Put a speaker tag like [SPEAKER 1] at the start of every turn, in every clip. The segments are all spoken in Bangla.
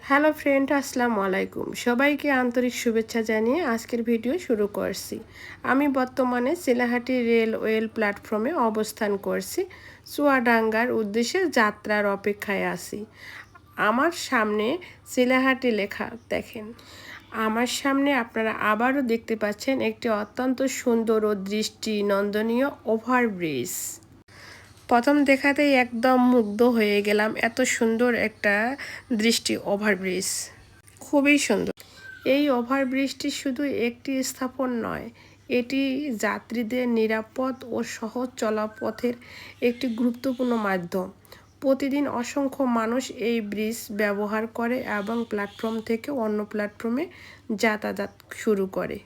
[SPEAKER 1] হ্যালো ফ্রেন্ড, আসসালামু আলাইকুম। সবাইকে আন্তরিক শুভেচ্ছা জানিয়ে আজকের ভিডিও শুরু করছি। আমি বর্তমানে চিলাহাটি রেলওয়ে প্ল্যাটফর্মে অবস্থান করছি। চুয়াডাঙ্গার উদ্দেশ্যে যাত্রার অপেক্ষায় আছি। আমার সামনে চিলাহাটি লেখা দেখেন। আমার সামনে আপনারা আবারও দেখতে পাচ্ছেন একটি অত্যন্ত সুন্দর ও দৃষ্টি নন্দনীয় ওভারব্রিজ। প্রথম দেখাতেই একদম মুগ্ধ হয়ে গেলাম। এত সুন্দর একটা দৃষ্টি ওভারব্রিজ, খুবই সুন্দর। এই ওভারব্রিজটি শুধু একটি স্থাপন নয়, এটি যাত্রীদের নিরাপদ ও সহজ চলাপথের একটি গুরুত্বপূর্ণ মাধ্যম। প্রতিদিন অসংখ্য মানুষ এই ব্রিজ ব্যবহার করে এবং প্ল্যাটফর্ম থেকে অন্য প্ল্যাটফর্মে যাতায়াত শুরু করে।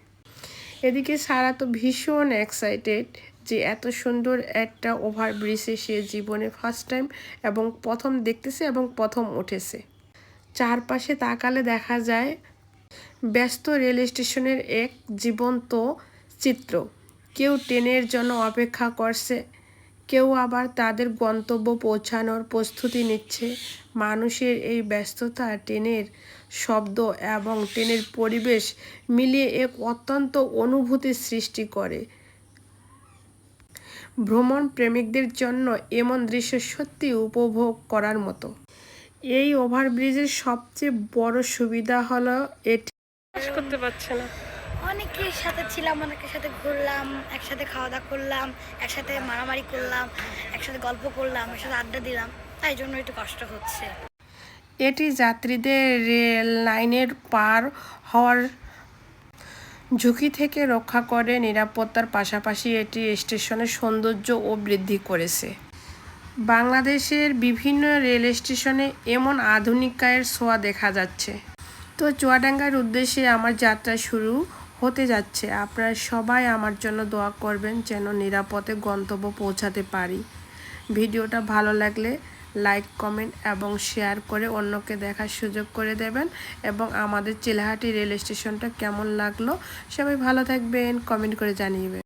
[SPEAKER 1] এদিকে সারা তো ভীষণ এক্সাইটেড যে এত সুন্দর একটা ওভারব্রিজে সে জীবনে ফার্স্ট টাইম এবং প্রথম দেখতেছে এবং প্রথম উঠেছে। চারপাশে তাকালে দেখা যায় ব্যস্ত রেল স্টেশনের এক জীবন্ত চিত্র। কেউ ট্রেনের জন্য অপেক্ষা করছে, কেউ আবার তাদের গন্তব্য পৌঁছানোর প্রস্তুতি নিচ্ছে। মানুষের এই ব্যস্ততা, ট্রেনের শব্দ এবং ট্রেনের পরিবেশ মিলিয়ে এক অত্যন্ত অনুভূতির সৃষ্টি করে। ভ্রমণ প্রেমিকদের জন্য এমন দৃশ্য সত্যি উপভোগ করার মতো। এই ওভারব্রিজের সবচেয়ে বড় সুবিধা হলো এটি করতে পারছে না।
[SPEAKER 2] অনেকের সাথে ছিলাম, অনেকের সাথে ঘুরলাম, একসাথে খাওয়া দাওয়া করলাম, একসাথে মারামারি করলাম, একসাথে গল্প করলাম, একসাথে আড্ডা দিলাম, তাই জন্য একটু কষ্ট হচ্ছে।
[SPEAKER 1] এটি যাত্রীদের রেল লাইনের পার হওয়ার ঝুঁকি থেকে রক্ষা করে। নিরাপত্তার পাশাপাশি এটি স্টেশনের সৌন্দর্য ও বৃদ্ধি করেছে। বাংলাদেশের বিভিন্ন রেল স্টেশনে এমন আধুনিকায়ের ছোঁয়া দেখা যাচ্ছে। তো চুয়াডাঙ্গার উদ্দেশ্যে আমার যাত্রা শুরু হতে যাচ্ছে। আপনারা সবাই আমার জন্য দোয়া করবেন যেন নিরাপদে গন্তব্য পৌঁছাতে পারি। ভিডিওটা ভালো লাগলে লাইক, কমেন্ট এবং শেয়ার করে অন্যকে দেখার সুযোগ করে দেবেন। এবং আমাদের চিলাহাটি রেল স্টেশনটা কেমন লাগলো সবাই ভালো থাকবেন, কমেন্ট করে জানিয়ে